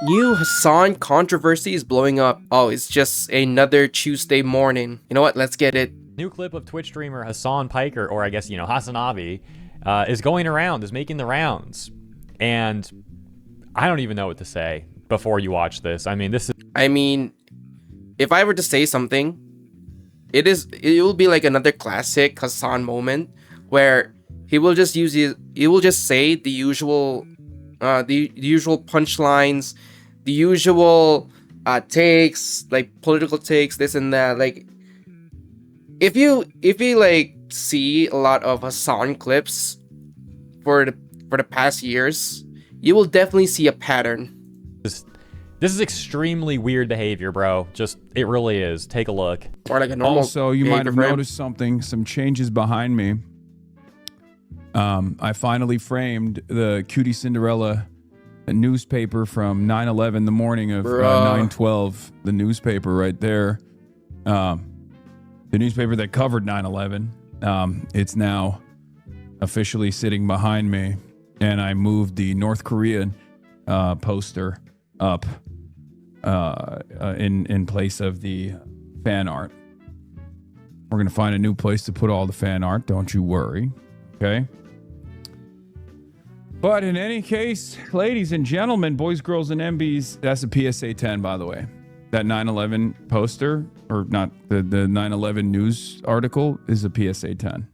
New Hasan controversy is blowing up. Oh, it's just another Tuesday morning. You know what? Let's get it. New clip of Twitch streamer Hasan Piker, or I guess, Hasanabi, is going around, is making the rounds. And I don't even know what to say before you watch this. I mean, If I were to say something, it will be like another classic Hasan moment where he will just say the usual punchlines, the usual takes, like political takes, this and that. Like if you like see a lot of Hasan clips for the past years, you will definitely see a pattern. this is extremely weird behavior, bro. Just, it really is. Take a look. Or like a normal. Also, you might have frame. noticed some changes behind me. I finally framed the Cutie Cinderella newspaper from 9/11, the morning of 9/12. The newspaper right there. The newspaper that covered 9/11. It's now officially sitting behind me, and I moved the North Korean poster up in place of the fan art. We're gonna find a new place to put all the fan art. Don't you worry. Okay. But in any case, ladies and gentlemen, boys, girls, and MBs, that's a PSA 10, by the way. That 9/11 poster, or not, the 9/11 news article is a PSA 10.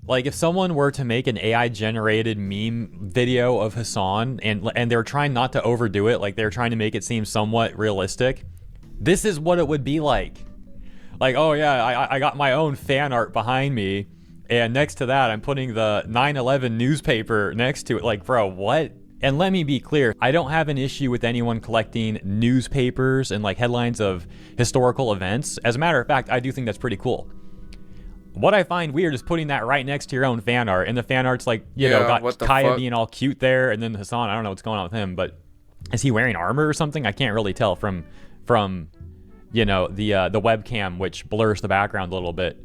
Like, if someone were to make an AI-generated meme video of Hasan, and they're trying not to overdo it, like they're trying to make it seem somewhat realistic, this is what it would be like. Like, oh yeah, I got my own fan art behind me, and next to that, I'm putting the 9/11 newspaper next to it. Like, bro, what? And let me be clear, I don't have an issue with anyone collecting newspapers and like headlines of historical events. As a matter of fact, I do think that's pretty cool. What I find weird is putting that right next to your own fan art, and the fan art's like, got Kaya being all cute there, and then Hasan, I don't know what's going on with him, but is he wearing armor or something? I can't really tell from the webcam, which blurs the background a little bit.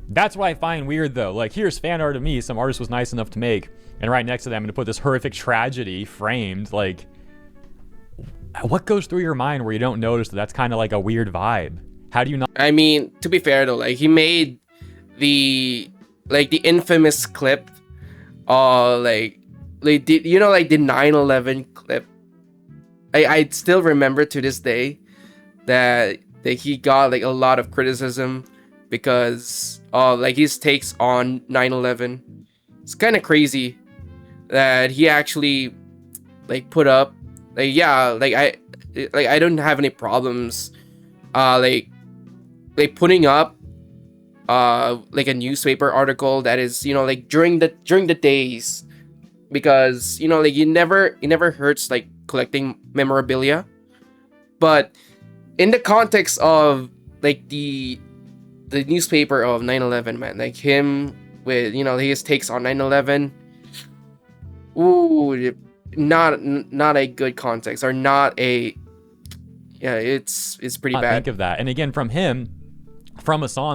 That's what I find weird, though. Like, here's fan art of me some artist was nice enough to make, and right next to them, I'm going to put this horrific tragedy framed. Like, what goes through your mind where you don't notice that that's kind of like a weird vibe? How do you not? I mean, to be fair though, like he made the infamous clip, like the 9/11 clip. I still remember to this day that he got like a lot of criticism because like his takes on 9/11. It's kind of crazy that he actually like put up I don't have any problems like putting up like a newspaper article that is like during the days, because like it never hurts like collecting memorabilia, but in the context of like the newspaper of 9/11, man, like him with his takes on 9/11, ooh, not a good context, or not a it's pretty bad. Think of that. And again, from Hasan,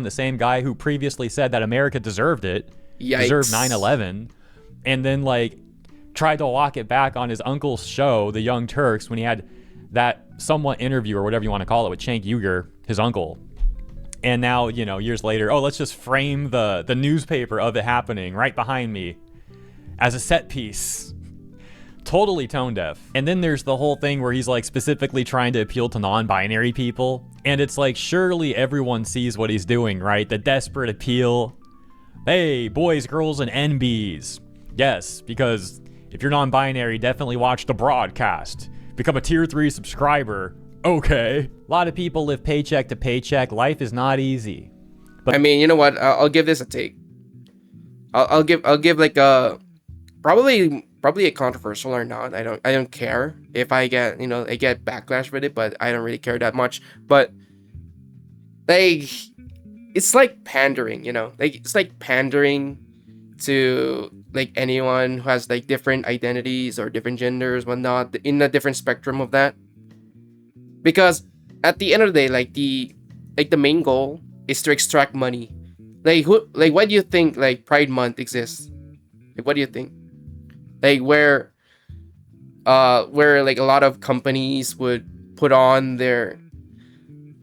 the same guy who previously said that America deserved it, deserved 9/11, and then like tried to walk it back on his uncle's show, The Young Turks, when he had that somewhat interview or whatever you want to call it with Cenk Uygur, his uncle. And now, years later, let's just frame the newspaper of it happening right behind me as a set piece. Totally tone deaf. And then there's the whole thing where he's like specifically trying to appeal to non-binary people. And it's like, surely everyone sees what he's doing, right? The desperate appeal. Hey, boys, girls, and NBs. Yes, because if you're non-binary, definitely watch the broadcast. Become a tier 3 subscriber. Okay. A lot of people live paycheck to paycheck. Life is not easy. But I mean, you know what? I'll give this a take. I'll give like a probably a controversial or not. I don't care if I get I get backlash with it, but I don't really care that much. But like it's like pandering, like it's like pandering to like anyone who has like different identities or different genders, whatnot, in a different spectrum of that. Because at the end of the day, like the main goal is to extract money. Like why do you think like Pride Month exists? Like what do you think? Like where where like a lot of companies would put on their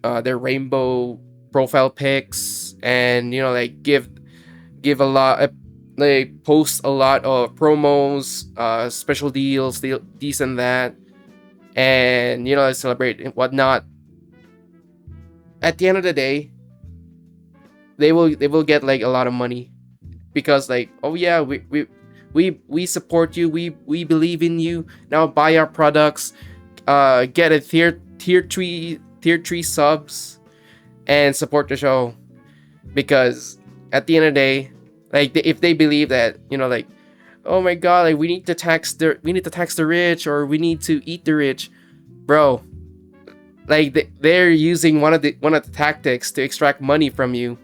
rainbow profile pics, and like give a lot, like post a lot of promos, special deals, these and that, and celebrate and whatnot. At the end of the day, they will get like a lot of money, because like, oh yeah, we support you, we believe in you, now buy our products, get a tier 3 subs, and support the show. Because at the end of the day, like if they believe that, like, oh my god, like we need to tax the rich, or we need to eat the rich, bro, like they're using one of the tactics to extract money from you,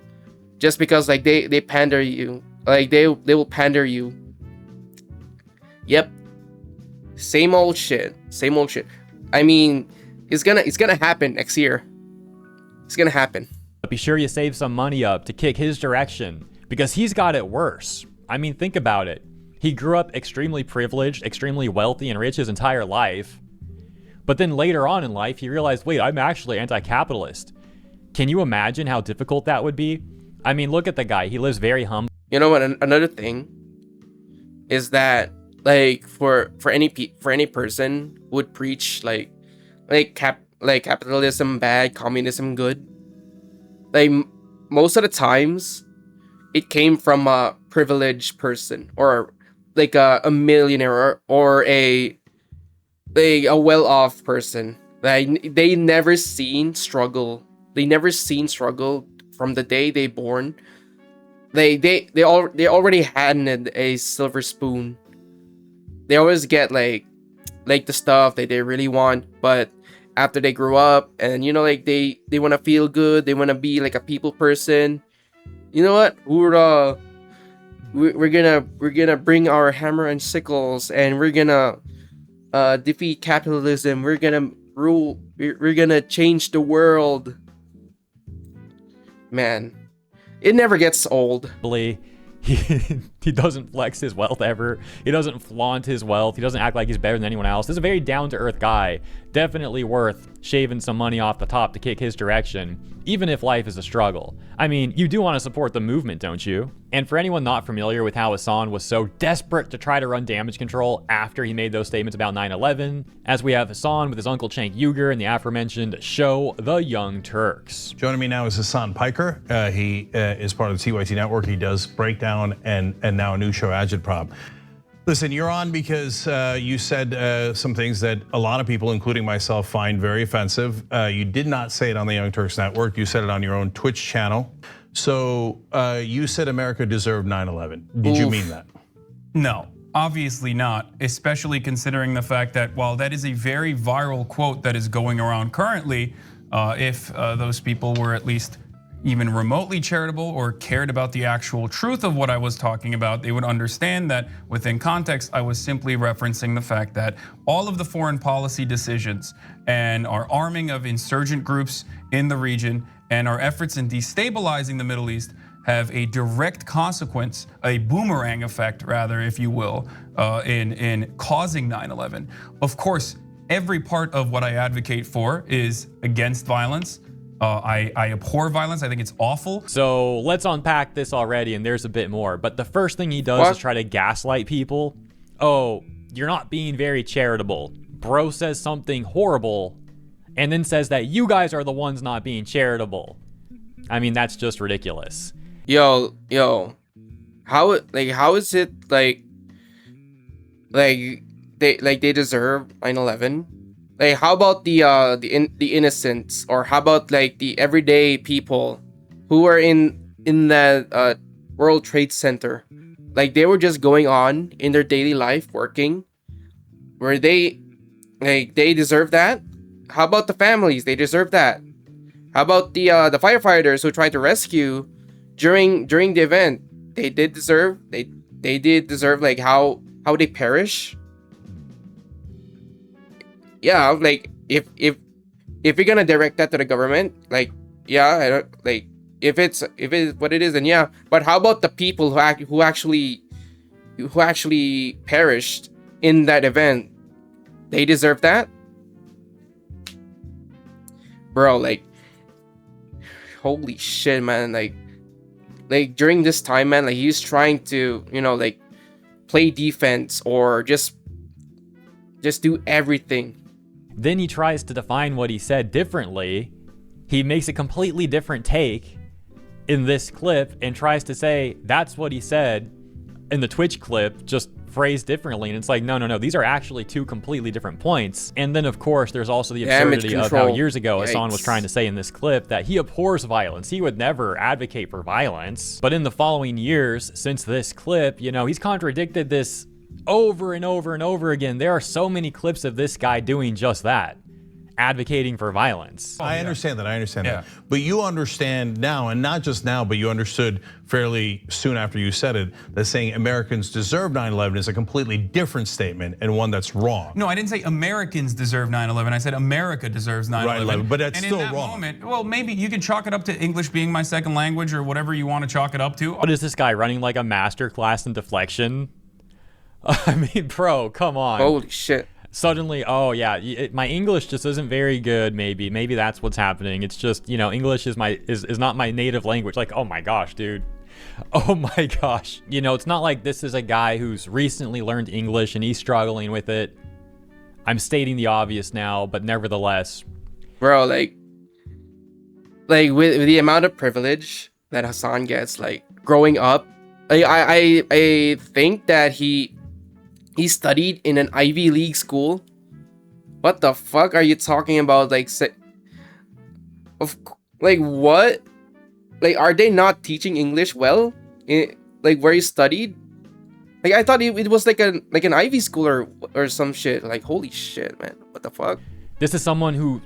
just because like they pander you, like they will pander you. Yep, same old shit. I mean, it's gonna happen next year. It's gonna happen. But be sure you save some money up to kick his direction, because he's got it worse. I mean, think about it. He grew up extremely privileged, extremely wealthy and rich his entire life. But then later on in life, he realized, wait, I'm actually anti-capitalist. Can you imagine how difficult that would be? I mean, look at the guy. He lives very humble. You know what? Another thing is that, like, for any person who would preach like capitalism bad, communism good, like most of the times it came from a privileged person, or like a millionaire, or a well-off person. Like they never seen struggle. They never seen struggle from the day they born. They already had a silver spoon. They always get like the stuff that they really want, but after they grow up, and like they want to feel good, they want to be like a people person. You know what? We're gonna bring our hammer and sickles, and we're gonna defeat capitalism. We're gonna rule. We're gonna change the world. Man, it never gets old. He doesn't flex his wealth ever. He doesn't flaunt his wealth. He doesn't act like he's better than anyone else. This is a very down-to-earth guy. Definitely worth shaving some money off the top to kick his direction, even if life is a struggle. I mean, you do want to support the movement, don't you? And for anyone not familiar with how Hasan was so desperate to try to run damage control after he made those statements about 9/11, as we have Hasan with his uncle Cenk Uygur in the aforementioned show The Young Turks. Joining me now is Hasan Piker. He is part of the TYT network. He does breakdown and now a new show, Agitprop. Listen, you're on because you said some things that a lot of people, including myself, find very offensive. You did not say it on the Young Turks network. You said it on your own Twitch channel. So you said America deserved 9/11. Did you mean that? No, obviously not, especially considering the fact that while that is a very viral quote that is going around currently, if those people were at least even remotely charitable or cared about the actual truth of what I was talking about, they would understand that within context, I was simply referencing the fact that all of the foreign policy decisions and our arming of insurgent groups in the region and our efforts in destabilizing the Middle East have a direct consequence, a boomerang effect rather, if you will, in causing 9/11. Of course, every part of what I advocate for is against violence. I abhor violence. I think it's awful. So let's unpack this already, and there's a bit more. But the first thing he does is try to gaslight people. Oh, you're not being very charitable. Bro says something horrible, and then says that you guys are the ones not being charitable. I mean, that's just ridiculous. Yo, how is it like they deserve 9/11? Like, how about the innocents, or how about like the everyday people who are in that World Trade Center? Like, they were just going on in their daily life working. Were they deserve that? How about the families? They deserve that. How about the firefighters who tried to rescue during the event? They did deserve like how they perish. Yeah, like if you're gonna direct that to the government, like, yeah, I don't, like, if it's what it is, then yeah. But how about the people who actually perished in that event? they deserve that, bro. Like, holy shit, man. Like during this time, man, like he's trying to, like play defense or just do everything. Then he tries to define what he said differently. He makes a completely different take in this clip and tries to say that's what he said in the Twitch clip, just phrased differently. And it's like, no, these are actually two completely different points. And then, of course, there's also the absurdity of how years ago Hasan was trying to say in this clip that he abhors violence. He would never advocate for violence. But in the following years since this clip, he's contradicted this over and over and over again. There are so many clips of this guy doing just that, advocating for violence. I understand that. But you understand now, and not just now, but you understood fairly soon after you said it, that saying Americans deserve 9/11 is a completely different statement and one that's wrong. No, I didn't say Americans deserve 9/11. I said America deserves 9/11. Right, but that's and still in that wrong. Moment, well, maybe you can chalk it up to English being my second language or whatever you want to chalk it up to. What is this guy running like a master class in deflection? I mean, bro, come on. Holy shit. Suddenly, oh yeah, my English just isn't very good. Maybe that's what's happening. It's just, English is not my native language. Like, oh my gosh, dude. Oh my gosh. It's not like this is a guy who's recently learned English and he's struggling with it. I'm stating the obvious now, but nevertheless. Bro, like with the amount of privilege that Hasan gets, like growing up, I think that he studied in an Ivy League school. What the fuck are you talking about? Like what? Like, are they not teaching English well? Like where he studied? Like, I thought it was like an Ivy school or some shit. Like, holy shit, man. What the fuck? This is someone who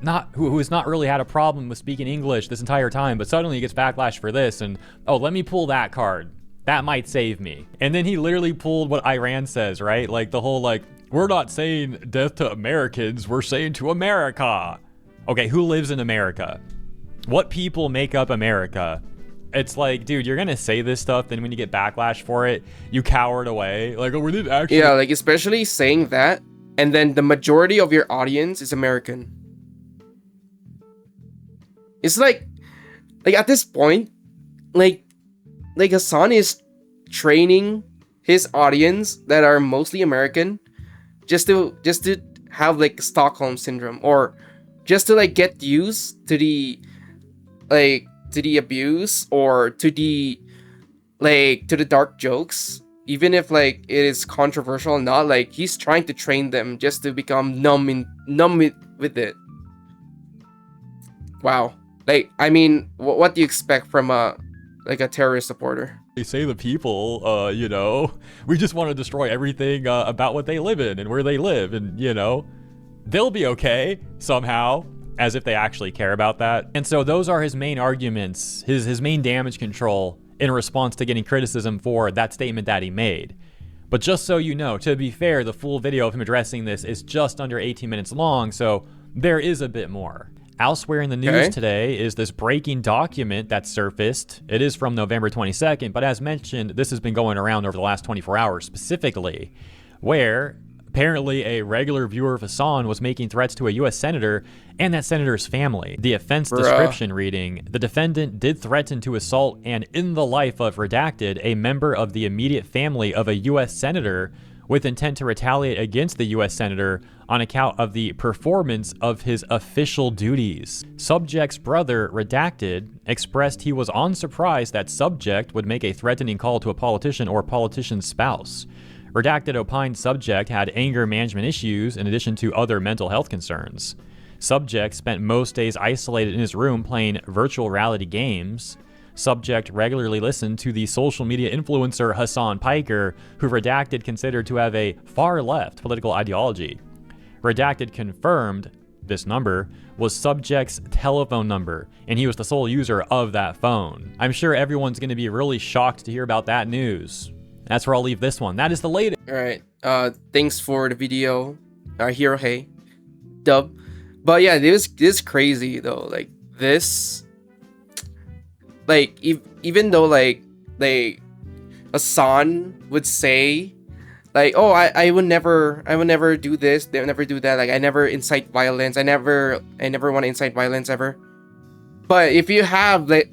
has not really had a problem with speaking English this entire time, but suddenly he gets backlash for this, and let me pull that card. That might save me. And then he literally pulled what Iran says, right? Like the whole we're not saying death to Americans, we're saying to America. Okay, who lives in America? What people make up America? It's like, dude, you're gonna say this stuff, then when you get backlash for it, you cower it away. Like, we didn't actually. Yeah, like especially saying that, and then the majority of your audience is American. It's like at this point, like Hasan is training his audience that are mostly American just to have like Stockholm syndrome, or just to get used to the abuse or to the dark jokes, even if it is controversial or not. Like, he's trying to train them just to become numb with it. Wow. Like, I mean, what do you expect from a terrorist supporter? They say the people, we just want to destroy everything about what they live in and where they live, and they'll be okay somehow, as if they actually care about that. And so those are his main arguments, his main damage control in response to getting criticism for that statement that he made. But just so you know, to be fair, the full video of him addressing this is just under 18 minutes long, so there is a bit more. Elsewhere in the news today is this breaking document that surfaced. It is from November 22nd, but as mentioned, this has been going around over the last 24 hours specifically, where apparently a regular viewer of Hasan was making threats to a U.S. senator and that senator's family. The offense description reading, the defendant did threaten to assault and in the life of redacted a member of the immediate family of a U.S. senator with intent to retaliate against the U.S. senator on account of the performance of his official duties. Subject's brother, Redacted, expressed he was unsurprised that Subject would make a threatening call to a politician or politician's spouse. Redacted opined Subject had anger management issues in addition to other mental health concerns. Subject spent most days isolated in his room playing virtual reality games. Subject regularly listened to the social media influencer Hasan Piker, who Redacted considered to have a far-left political ideology. Redacted confirmed this number was Subject's telephone number, and he was the sole user of that phone. I'm sure everyone's going to be really shocked to hear about that news. That's where I'll leave this one. That is the latest. All right. Thanks for the video, Hero Hey, Dub. But yeah, this is crazy though. Like this. Even though Hasan would say like, oh, I would never do this, they would never do that, like I never incite violence, I never want to incite violence ever. But if you have a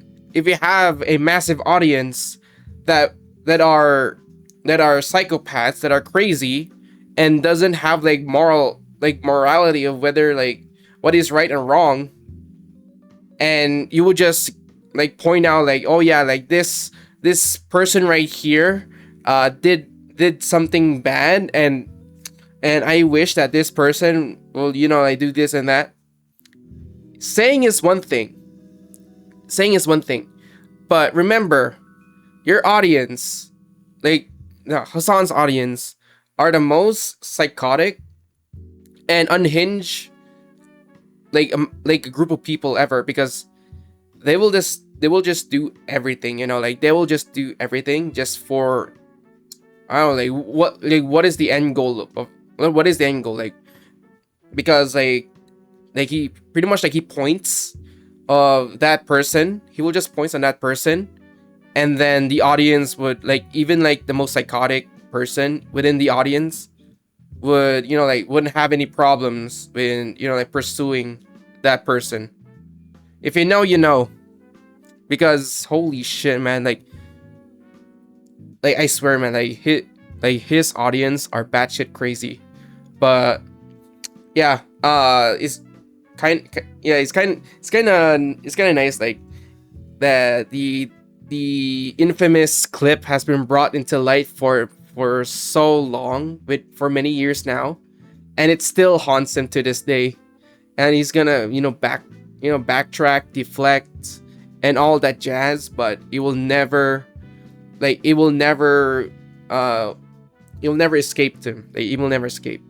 massive audience that are psychopaths, that are crazy, and doesn't have like morality of whether like what is right and wrong, and you would just like point out like, oh yeah, like this person right here did something bad, and I wish that this person will, like do this and that. Saying is one thing, but remember, your audience, like Hasan's audience, are the most psychotic and unhinged like a group of people ever, because they will just do everything, like they will just do everything just for, I don't know, what is the end goal of what is the end goal, like, because like he pretty much like he points of that person, he will just points on that person, and then the audience would like, even like the most psychotic person within the audience would, like wouldn't have any problems with, like pursuing that person. If you know, you know, because holy shit, man, like I swear, man, like his audience are batshit crazy. But yeah, it's kind of nice, like that the infamous clip has been brought into light for so long, for many years now, and it still haunts him to this day. And he's gonna backtrack, deflect, and all that jazz, but it will never escape him. Like, it will never escape.